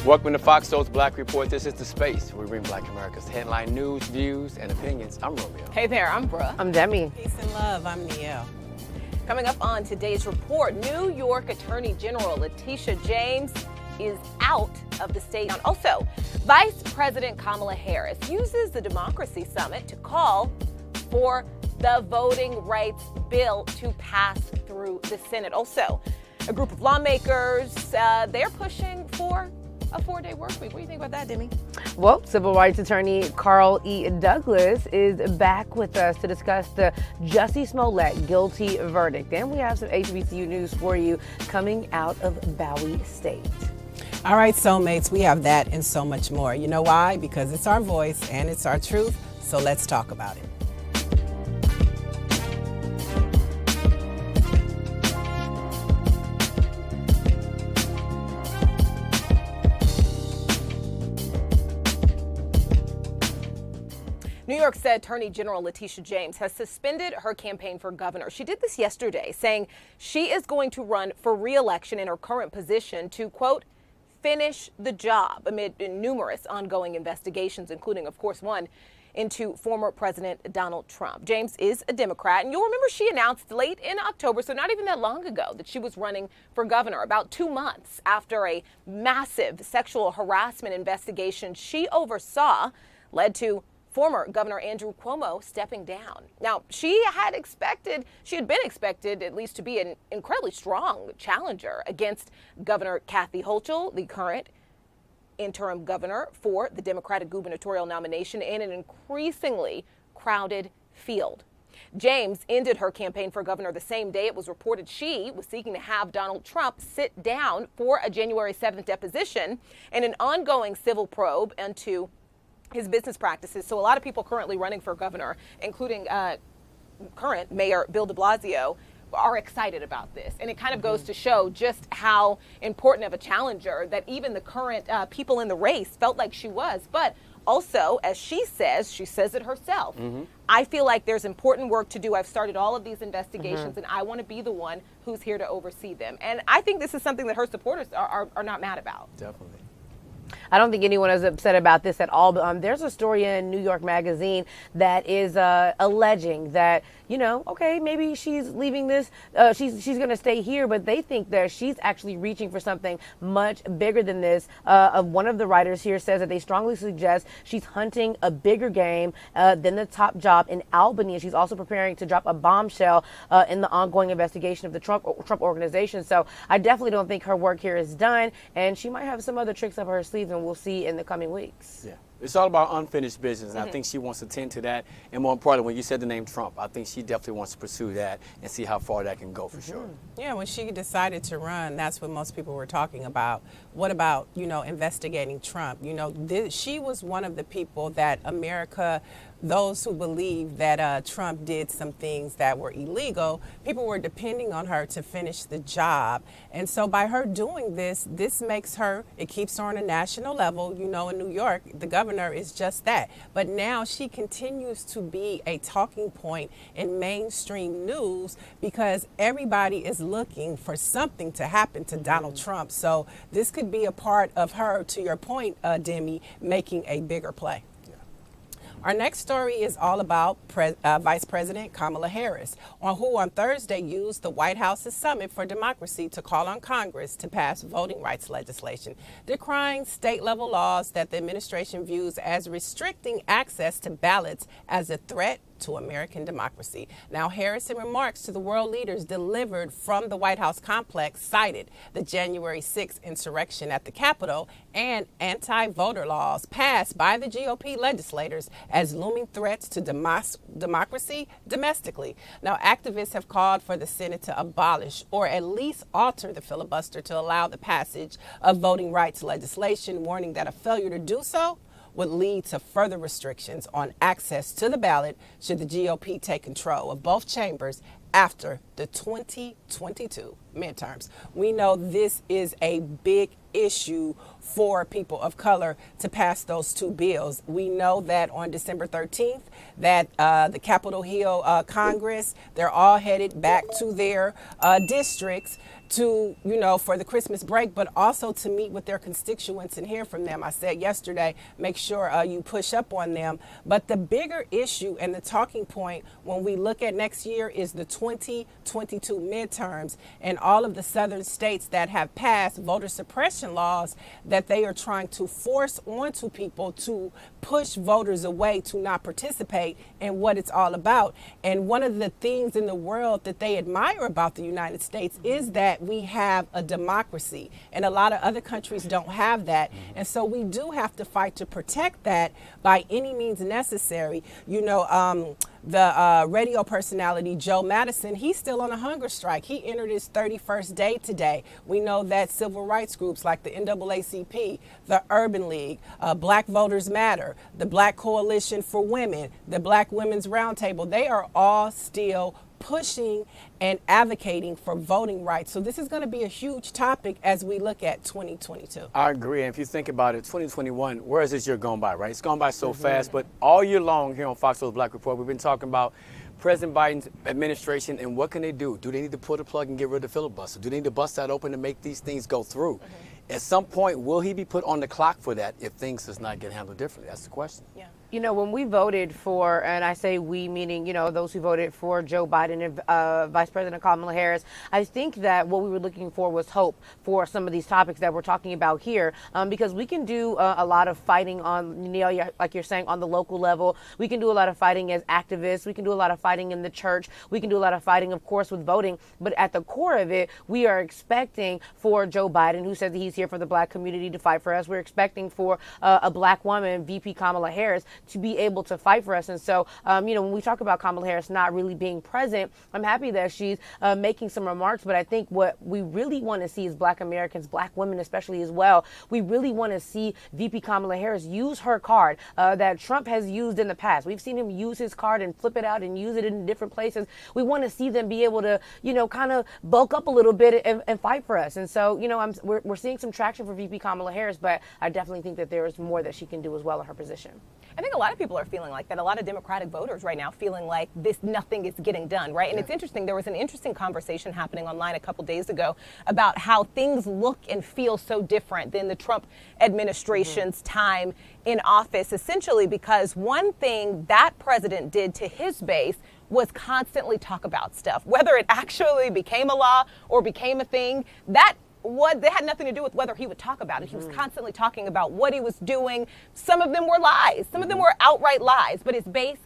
Welcome to Fox Soul's Black Report. This is the space where we bring Black America's headline news, views, and opinions. I'm Romeo. Hey there, I'm Bruh. I'm Demi. Peace and love, I'm Nielle. Coming up on today's report, New York Attorney General Letitia James is out of the state. Also, Vice President Kamala Harris uses the Democracy Summit to call for the voting rights bill to pass through the Senate. Also, a group of lawmakers, they're pushing for a 4-day work week. What do you think about that, Demi? Well, civil rights attorney Carl E. Douglas is back with us to discuss the Jussie Smollett guilty verdict. And we have some HBCU news for you coming out of Bowie State. All right, soulmates, we have that and so much more. You know why? Because it's our voice and it's our truth. So let's talk about it. New York State Attorney General Letitia James has suspended her campaign for governor. She did this yesterday, saying she is going to run for re-election in her current position to, quote, finish the job amid numerous ongoing investigations, including, of course, one into former President Donald Trump. James is a Democrat, and you'll remember she announced late in October, so not even that long ago, that she was running for governor, about 2 months after a massive sexual harassment investigation she oversaw led to former Governor Andrew Cuomo stepping down. Now, she had been expected at least to be an incredibly strong challenger against Governor Kathy Hochul, the current interim governor for the Democratic gubernatorial nomination in an increasingly crowded field. James ended her campaign for governor the same day it was reported she was seeking to have Donald Trump sit down for a January 7th deposition and an ongoing civil probe into his business practices. So a lot of people currently running for governor, including current Mayor Bill de Blasio, are excited about this. And it kind of goes to show just how important of a challenger that even the current people in the race felt like she was. But also, as she says it herself, I feel like there's important work to do. I've started all of these investigations and I want to be the one who's here to oversee them. And I think this is something that her supporters are not mad about. Definitely. I don't think anyone is upset about this at all. But there's a story in New York Magazine that is alleging that, you know, okay, maybe she's leaving this, she's going to stay here, but they think that she's actually reaching for something much bigger than this. One of the writers here says that they strongly suggest she's hunting a bigger game than the top job in Albany. And she's also preparing to drop a bombshell in the ongoing investigation of the Trump organization. So I definitely don't think her work here is done, and she might have some other tricks up her sleeve, and we'll see in the coming weeks. Yeah. It's all about unfinished business, and I think she wants to tend to that. And more importantly, when you said the name Trump, I think she definitely wants to pursue that and see how far that can go for sure. Yeah, when she decided to run, that's what most people were talking about. What about, you know, investigating Trump? You know, she was one of the people that America, those who believe that Trump did some things that were illegal, people were depending on her to finish the job. And so by her doing this, makes her, it keeps her on a national level. You know, in New York, the governor is just that. But now she continues to be a talking point in mainstream news because everybody is looking for something to happen to Donald Trump. So this could be a part of her, to your point, Demi, making a bigger play. Our next story is all about Vice President Kamala Harris, who on Thursday used the White House's Summit for Democracy to call on Congress to pass voting rights legislation, decrying state-level laws that the administration views as restricting access to ballots as a threat to American democracy. Now, Harris, in remarks to the world leaders delivered from the White House complex, cited the January 6th insurrection at the Capitol and anti-voter laws passed by the GOP legislators as looming threats to democracy domestically. Now, activists have called for the Senate to abolish or at least alter the filibuster to allow the passage of voting rights legislation, warning that a failure to do so would lead to further restrictions on access to the ballot should the GOP take control of both chambers after the 2022 midterms. We know this is a big issue for people of color to pass those two bills. We know that on December 13th, that the Capitol Hill Congress, they're all headed back to their districts to, for the Christmas break, but also to meet with their constituents and hear from them. I said yesterday, make sure you push up on them. But the bigger issue and the talking point when we look at next year is the 2022 midterms and all of the southern states that have passed voter suppression laws that they are trying to force onto people to push voters away to not participate in what it's all about. And one of the things in the world that they admire about the United States is that we have a democracy, and a lot of other countries don't have that. And so we do have to fight to protect that by any means necessary. The radio personality Joe Madison, he's still on a hunger strike. He entered his 31st day today. We know that civil rights groups like the NAACP, the Urban League, Black Voters Matter, the Black Coalition for Women, the Black Women's Roundtable, they are all still pushing and advocating for voting rights. So this is going to be a huge topic as we look at 2022. I agree. And if you think about it, 2021, where is this year gone by, right? It's gone by so fast. But all year long here on Fox News Black Report, we've been talking about President Biden's administration and what can they do? Do they need to pull the plug and get rid of the filibuster? Do they need to bust that open to make these things go through? At some point, will he be put on the clock for that if things does not get handled differently? That's the question. Yeah. When we voted for, and I say we meaning, those who voted for Joe Biden and Vice President Kamala Harris, I think that what we were looking for was hope for some of these topics that we're talking about here, because we can do a lot of fighting on, like you're saying, on the local level. We can do a lot of fighting as activists. We can do a lot of fighting in the church. We can do a lot of fighting, of course, with voting. But at the core of it, we are expecting for Joe Biden, who says that he's here for the Black community, to fight for us. We're expecting for a Black woman, VP Kamala Harris, to be able to fight for us. And so, when we talk about Kamala Harris not really being present, I'm happy that she's making some remarks. But I think what we really want to see is Black Americans, Black women especially as well. We really want to see VP Kamala Harris use her card that Trump has used in the past. We've seen him use his card and flip it out and use it in different places. We want to see them be able to, kind of bulk up a little bit and fight for us. And so, we're seeing some traction for VP Kamala Harris, but I definitely think that there is more that she can do as well in her position. I think a lot of people are feeling like that. A lot of Democratic voters right now feeling like nothing is getting done, right? And it's interesting. There was an interesting conversation happening online a couple days ago about how things look and feel so different than the Trump administration's time in office, essentially because one thing that president did to his base was constantly talk about stuff, whether it actually became a law or became a thing. That had nothing to do with whether he would talk about it. He was constantly talking about what he was doing. Some of them were lies. Some of them were outright lies. But his base,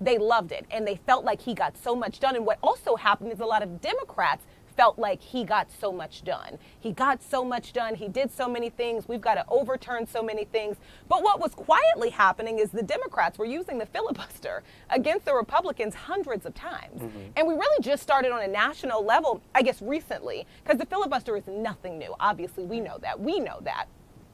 they loved it. And they felt like he got so much done. And what also happened is a lot of Democrats felt like he got so much done. He got so much done. He did so many things. We've got to overturn so many things. But what was quietly happening is the Democrats were using the filibuster against the Republicans hundreds of times. And we really just started on a national level, I guess, recently, because the filibuster is nothing new. Obviously, we know that. We know that.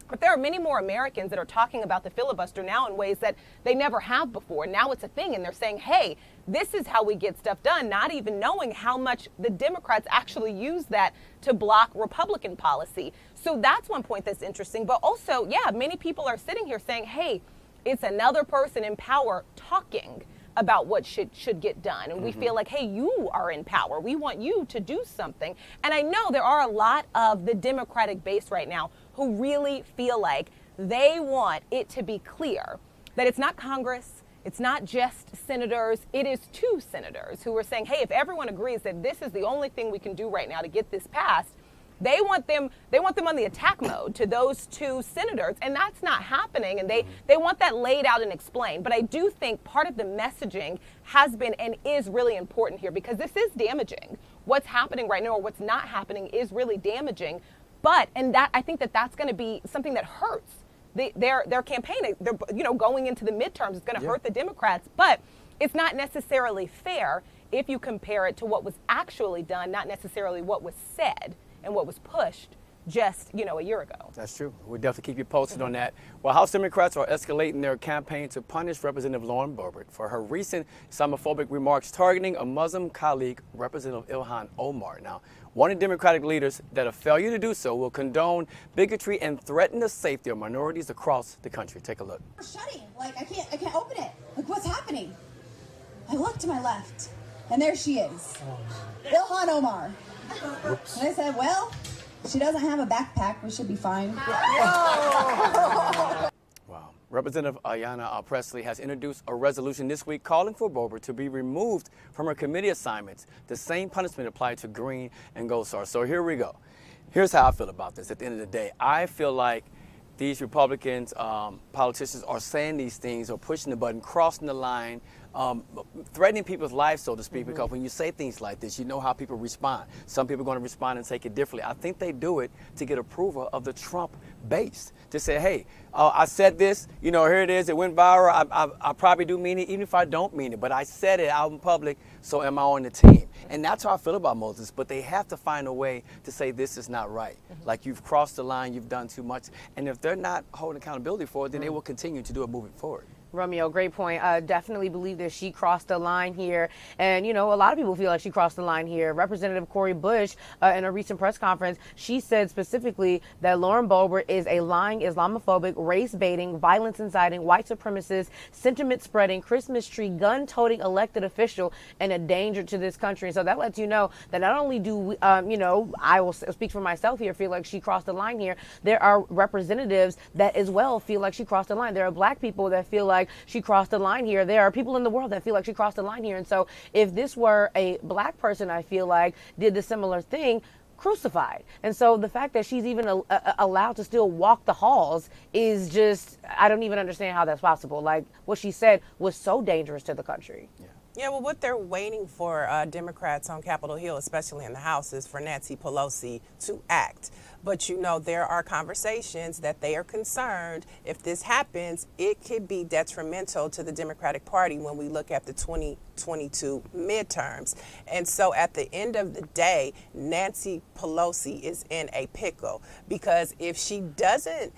But there are many more Americans that are talking about the filibuster now in ways that they never have before. Now it's a thing, and they're saying, hey, this is how we get stuff done, not even knowing how much the Democrats actually use that to block Republican policy. So that's one point that's interesting. But also, many people are sitting here saying, hey, it's another person in power talking about what should get done. And we feel like, hey, you are in power. We want you to do something. And I know there are a lot of the Democratic base right now who really feel like they want it to be clear that it's not Congress, it's not just senators, it is two senators who are saying, hey, if everyone agrees that this is the only thing we can do right now to get this passed, they want them on the attack mode to those two senators, and that's not happening, and they want that laid out and explained. But I do think part of the messaging has been and is really important here because this is damaging. What's happening right now or what's not happening is really damaging. I think that's going to be something that hurts their campaign. They're going into the midterms. It's going to hurt the Democrats, but it's not necessarily fair if you compare it to what was actually done, not necessarily what was said and what was pushed just, a year ago. That's true. We'll definitely keep you posted on that. Well, House Democrats are escalating their campaign to punish Representative Lauren Boebert for her recent Islamophobic remarks targeting a Muslim colleague, Representative Ilhan Omar. Now, warning Democratic leaders that a failure to do so will condone bigotry and threaten the safety of minorities across the country. Take a look. Shutting, like I can't open it. Like, what's happening? I look to my left, and there she is, Ilhan Omar. Oops. And I said, well, she doesn't have a backpack. We should be fine. Wow. Representative Ayanna Pressley has introduced a resolution this week calling for Boebert to be removed from her committee assignments. The same punishment applied to Green and Gold Star. So here we go. Here's how I feel about this. At the end of the day, I feel like these Republicans, politicians are saying these things or pushing the button, crossing the line, threatening people's lives, so to speak, because when you say things like this, you know how people respond. Some people are going to respond and take it differently. I think they do it to get approval of the Trump base. To say, hey, I said this, here it is, it went viral, I probably do mean it, even if I don't mean it, but I said it out in public, so am I on the team? And that's how I feel about Moses, but they have to find a way to say this is not right. Like, you've crossed the line, you've done too much, and if they're not holding accountability for it, then they will continue to do it moving forward. Romeo, great point. I definitely believe that she crossed the line here. And, a lot of people feel like she crossed the line here. Representative Cori Bush, in a recent press conference, she said specifically that Lauren Boebert is a lying, Islamophobic, race-baiting, violence-inciting, white supremacist, sentiment-spreading, Christmas tree, gun-toting elected official and a danger to this country. And so that lets you know that not only do we, I will speak for myself here, feel like she crossed the line here, there are representatives that as well feel like she crossed the line. There are black people that feel like she crossed the line here. There are people in the world that feel like she crossed the line here. And so if this were a black person, I feel like, did the similar thing, crucified. And so the fact that she's even allowed to still walk the halls is just, I don't even understand how that's possible. Like, what she said was so dangerous to the country. Yeah, well, what they're waiting for Democrats on Capitol Hill, especially in the House, is for Nancy Pelosi to act. But, there are conversations that they are concerned if this happens, it could be detrimental to the Democratic Party when we look at the 2022 midterms. And so at the end of the day, Nancy Pelosi is in a pickle, because if she doesn't,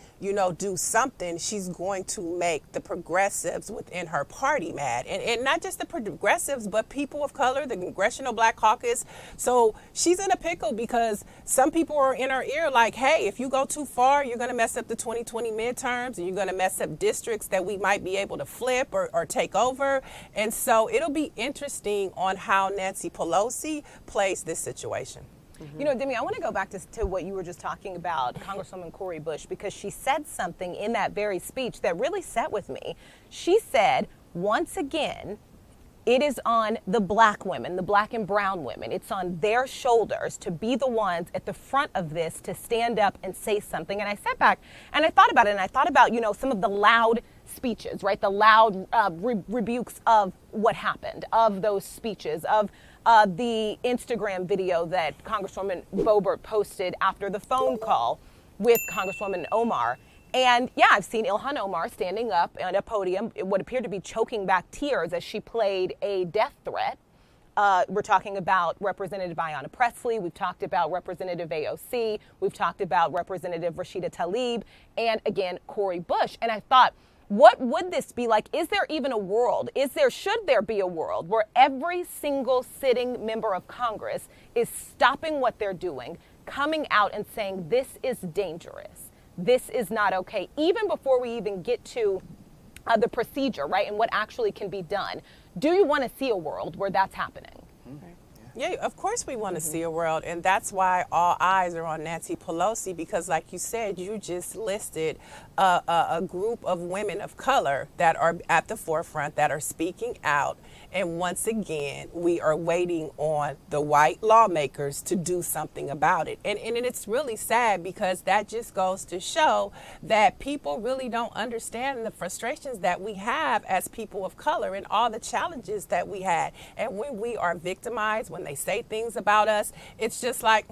do something, she's going to make the progressives within her party mad. And not just the progressives, but people of color, the Congressional Black Caucus. So she's in a pickle because some people are in her ear like, hey, if you go too far, you're going to mess up the 2020 midterms and you're going to mess up districts that we might be able to flip or take over. And so it'll be interesting on how Nancy Pelosi plays this situation. Demi, I want to go back to what you were just talking about, Congresswoman Cori Bush, because she said something in that very speech that really sat with me. She said, once again, it is on the black women, the black and brown women. It's on their shoulders to be the ones at the front of this, to stand up and say something. And I sat back and I thought about it, and I thought about, some of the loud speeches, right? The loud rebukes of what happened, of those speeches, of the Instagram video that Congresswoman Boebert posted after the phone call with Congresswoman Omar. And yeah, I've seen Ilhan Omar standing up on a podium, what appeared to be choking back tears as she played a death threat. We're talking about Representative Ayanna Pressley. We've talked about Representative AOC. We've talked about Representative Rashida Tlaib, and again, Cori Bush. And I thought, what would this be like? Is there even a world? Should there be a world where every single sitting member of Congress is stopping what they're doing, coming out and saying, this is dangerous? This is not okay, even before we even get to the procedure, right, and what actually can be done. Do you want to see a world where that's happening? Yeah, of course we want to see a world, and that's why all eyes are on Nancy Pelosi, because like you said, you just listed a group of women of color that are at the forefront, that are speaking out. And once again, we are waiting on the white lawmakers to do something about it. And it's really sad, because that just goes to show that people really don't understand the frustrations that we have as people of color and all the challenges that we had. And when we are victimized, when they say things about us, it's just like,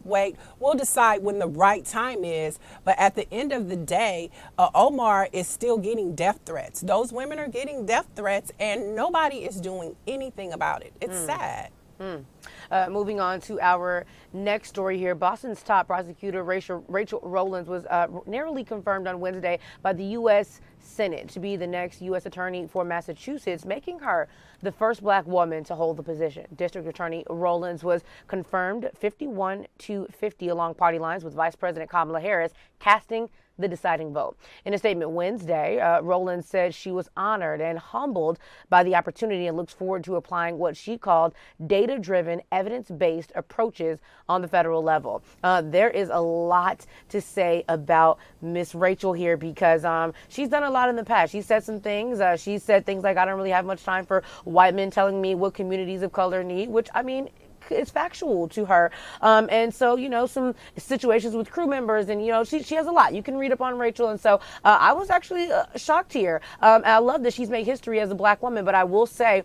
wait, we'll decide when the right time is. But at the end of the day, Omar is still getting death threats. Those women are getting death threats, and nobody is doing anything about it. It's sad. Moving on to our next story here. Boston's top prosecutor, Rachel Rollins, was narrowly confirmed on Wednesday by the U.S. Senate to be the next U.S. attorney for Massachusetts, making her the first black woman to hold the position. District Attorney Rollins was confirmed 51-50 along party lines, with Vice President Kamala Harris casting the deciding vote. In a statement Wednesday, Rollins said she was honored and humbled by the opportunity and looks forward to applying what she called data-driven, evidence-based approaches on the federal level. There is a lot to say about Miss Rachel here because she's done a lot in the past. She said some things. She said things like, I don't really have much time for white men telling me what communities of color need, which, I mean, it's factual to her. And so, some situations with crew members and, she has a lot. You can read up on Rachel. And so I was actually shocked here. I love that she's made history as a black woman, but I will say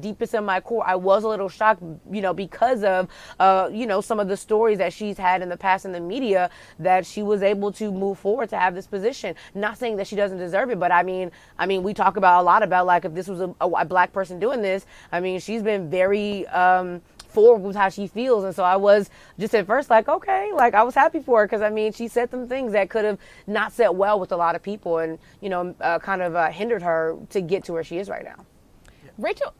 deepest in my core, I was a little shocked, because of, some of the stories that she's had in the past in the media that she was able to move forward to have this position. Not saying that she doesn't deserve it, but I mean, we talk about a lot about like if this was a black person doing this, I mean, she's been very, forward with how she feels. And so I was just at first like, okay, like I was happy for her because I mean, she said some things that could have not set well with a lot of people and, kind of hindered her to get to where she is right now. Rachel,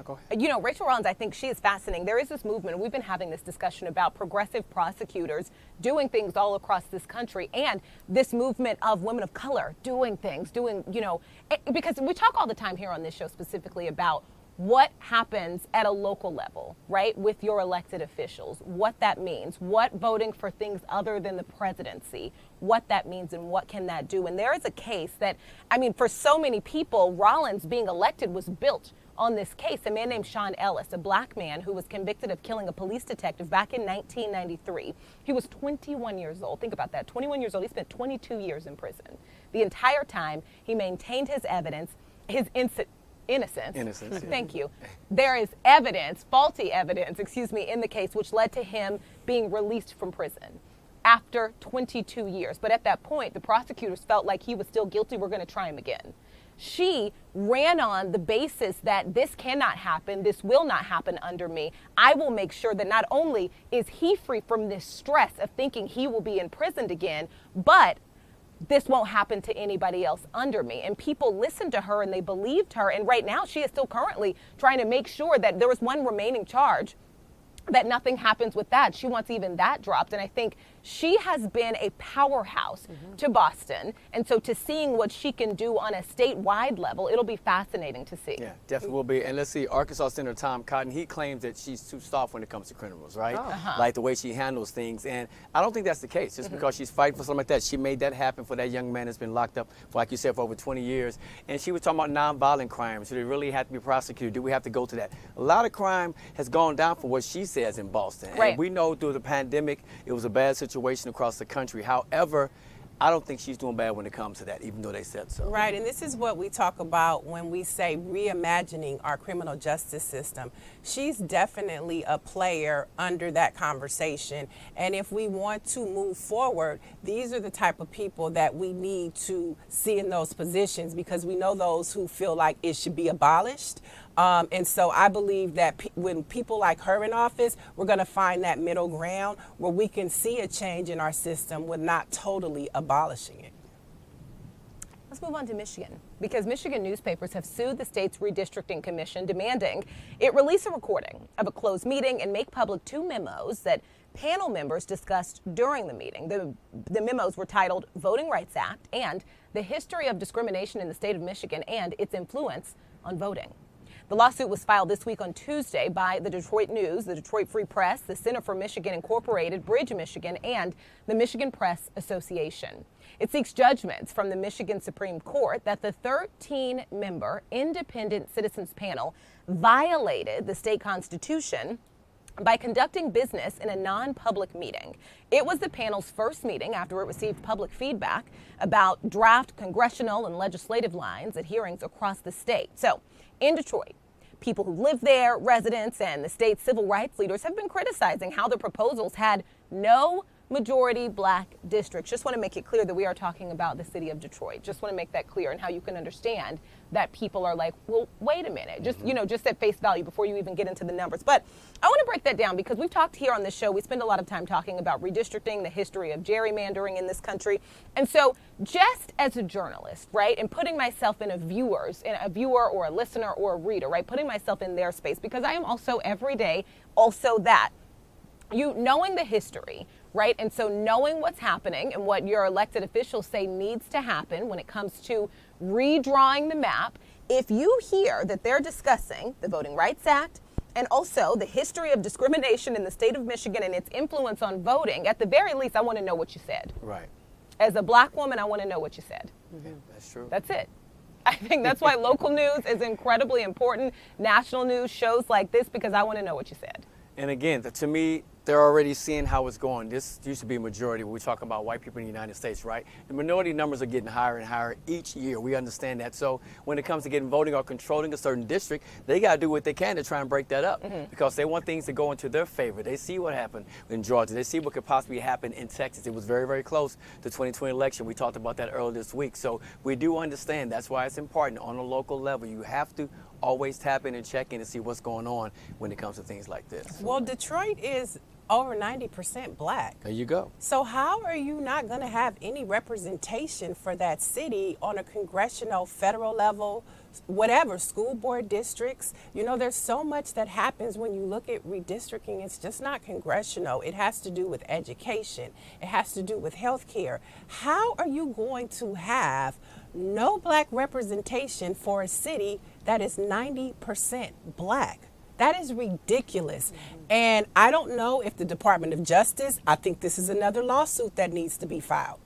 go ahead. Rachel Rollins, I think she is fascinating. There is this movement, and we've been having this discussion about progressive prosecutors doing things all across this country, and this movement of women of color doing things, because we talk all the time here on this show specifically about what happens at a local level, right, with your elected officials, what that means, what voting for things other than the presidency, what that means and what can that do. And there is a case that, I mean, for so many people, Rollins being elected was built on this case. A man named Sean Ellis, a black man who was convicted of killing a police detective back in 1993. He was 21 years old. Think about that, 21 years old. He spent 22 years in prison. The entire time, he maintained his evidence, his innocence. Innocence. Thank you. There is evidence, faulty evidence, in the case, which led to him being released from prison after 22 years. But at that point, the prosecutors felt like he was still guilty. We're going to try him again. She ran on the basis that this cannot happen. This will not happen under me. I will make sure that not only is he free from this stress of thinking he will be imprisoned again, but this won't happen to anybody else under me. And people listened to her and they believed her. And right now she is still currently trying to make sure that there was one remaining charge, that nothing happens with that. She wants even that dropped. And I think she has been a powerhouse to Boston. And so to seeing what she can do on a statewide level, it'll be fascinating to see. Yeah, definitely will be. And let's see, Arkansas Senator Tom Cotton, he claims that she's too soft when it comes to criminals, right? Like the way she handles things. And I don't think that's the case. Just because she's fighting for something like that, she made that happen for that young man that's been locked up for, like you said, for over 20 years. And she was talking about nonviolent crimes. Do they really have to be prosecuted? Do we have to go to that? A lot of crime has gone down for what she says in Boston. Right. And we know through the pandemic, it was a bad situation across the country. However, I don't think she's doing bad when it comes to that, even though they said so. Right, and this is what we talk about when we say reimagining our criminal justice system. She's definitely a player under that conversation. And if we want to move forward, these are the type of people that we need to see in those positions, because we know those who feel like it should be abolished. And so I believe that when people like her in office, we're going to find that middle ground where we can see a change in our system with not totally abolishing it. Let's move on to Michigan, because Michigan newspapers have sued the state's redistricting commission, demanding it release a recording of a closed meeting and make public 2 memos that panel members discussed during the meeting. The memos were titled Voting Rights Act and The History of Discrimination in the State of Michigan and Its Influence on Voting. The lawsuit was filed this week on Tuesday by the Detroit News, the Detroit Free Press, the Center for Michigan Incorporated, Bridge Michigan, and the Michigan Press Association. It seeks judgments from the Michigan Supreme Court that the 13-member independent citizens panel violated the state constitution by conducting business in a non-public meeting. It was the panel's first meeting after it received public feedback about draft congressional and legislative lines at hearings across the state. So, in Detroit, people who live there, residents, and the state's civil rights leaders have been criticizing how the proposals had no majority black districts. Just want to make it clear that we are talking about the city of Detroit. Just want to make that clear, and how you can understand that people are like, well, wait a minute, just, you know, just at face value before you even get into the numbers. But I want to break that down, because we've talked here on this show, we spend a lot of time talking about redistricting, the history of gerrymandering in this country. And so just as a journalist, right, and putting myself in a viewer or a listener or a reader, right, putting myself in their space, because I am also every day also that. You knowing the history, right? And so knowing what's happening and what your elected officials say needs to happen when it comes to redrawing the map, if you hear that they're discussing the Voting Rights Act and also the history of discrimination in the state of Michigan and its influence on voting, at the very least, I want to know what you said. Right. As a black woman, I want to know what you said. Yeah, that's true. That's it. I think that's why local news is incredibly important. National news, shows like this, because I want to know what you said. And again, to me, they're already seeing how it's going. This used to be a majority when we talk about white people in the United States, right? The minority numbers are getting higher and higher each year. We understand that. So when it comes to getting voting or controlling a certain district, they got to do what they can to try and break that up, because they want things to go into their favor. They see what happened in Georgia. They see what could possibly happen in Texas. It was very, very close, the 2020 election. We talked about that earlier this week. So we do understand. That's why it's important on a local level. You have to always tap in and check in and see what's going on when it comes to things like this. Well, Detroit is over 90% black. There you go. So how are you not going to have any representation for that city on a congressional, federal level, whatever, school board districts? You know, there's so much that happens when you look at redistricting. It's just not congressional. It has to do with education. It has to do with health care. How are you going to have no black representation for a city that is 90% black? That is ridiculous. And I don't know if the Department of Justice, I think this is another lawsuit that needs to be filed.